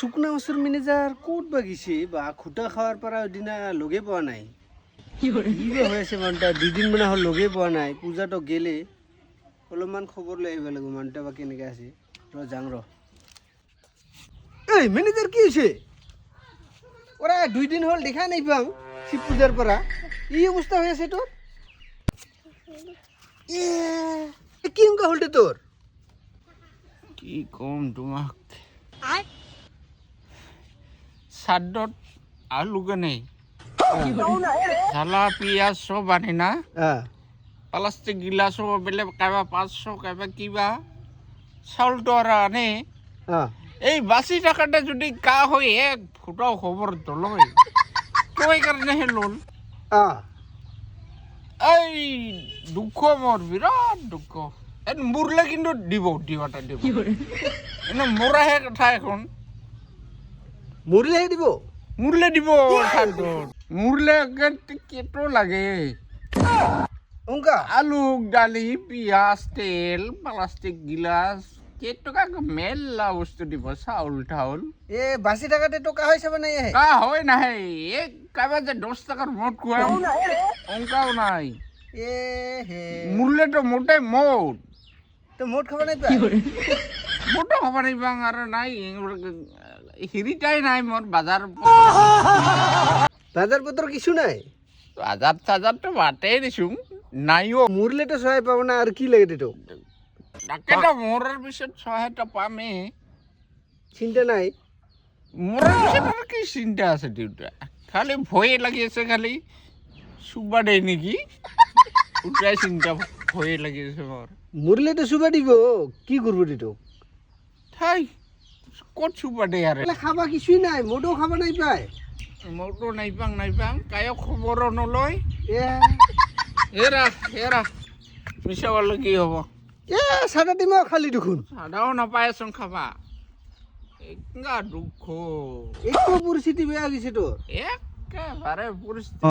শুকনা মাছের manager coat বাগিছে বা খুটা খাওয়ার পর ওইদিনা লগে পাওয়া নাই কি হয়েছে মানটা 2 দিন মানে হল লগে পাওয়া নাই পূজাটো গেলে অলপমান খবর লৈ আহিব লাগিব মানটা বা কেনেকে আছে যাং এই ম্যানেজার কি হয়েছে ওরা 2 দিন হল দেখা নাই পাং শিব পূজার পর এই অবস্থা হয়েছে তোর কি অঙ্কা হলটে তোর কি কম তোমাক সাদত আলু কেনে ঝালা পিঁয়াজ সব আনে না প্লাস্টিক গিলাসও বেলে কাইবা 500 কাইবা কিবা চাউলটো আর আনে এই বাসি টাকাটা যদি কা হয় এক ফুটাও খবর তো লয় কই কারণে হে লোন এই দুঃখ মোর বিরাট দুঃখ মুরলে কিন্তু দিবাটা দিব এনে মোরাহে কথা এখন মুরলে দিব মুরলে কেটো লাগে অঙ্কা আলু ডালি পিঁয়াজ তেল প্লাস্টিক গিলাস কেটকা মেলা বস্তু দিব চাউল ঠাউল এ বাসি টাকাতে টকা হয়েছে মানে কা হয় না হে এ কাবা যে 10 টাকার নোট খুয়া অঙ্কাও নাই এ হে মুরলে তো মোটে মোট তো মোট খাবার নাই পাই মোটো খাবার নাই বাং আর নাই হিরিটাই নাই মোর বাজার পত্র কিছু নাই বাজার তো বাটেই দিছুং নাইও মুরলে তো সহায় পাবো না আর কি লাগে তো তাকেতো মরার পিছত সহায়তা পামে চিন্তা নাই মরার পিছত আর কি চিন্তা আছে দেউতা খালি ভয়ে লাগি আছে খালি সুবা দেয় নেকি ওটাই চিন্তা ভয়ে লাগি আছে মোর মুরলে তো সুবা দিব কি করবো তো ঠাই কত সুবা দেয় আরে খাবা কিছুই নাই মোটেও খাবা নাই পায় মোটো নাই পাং কায়ো খবরও নলয় এ হেরা মিছা বললে কি হব সাদা ডিমও খালি দেখুন সাদাও নাপায়চোন খাবা একা দুঃখ একটু পরিস্থিতি বেয়া গেছে তোর একেবারে পরিস্থিতি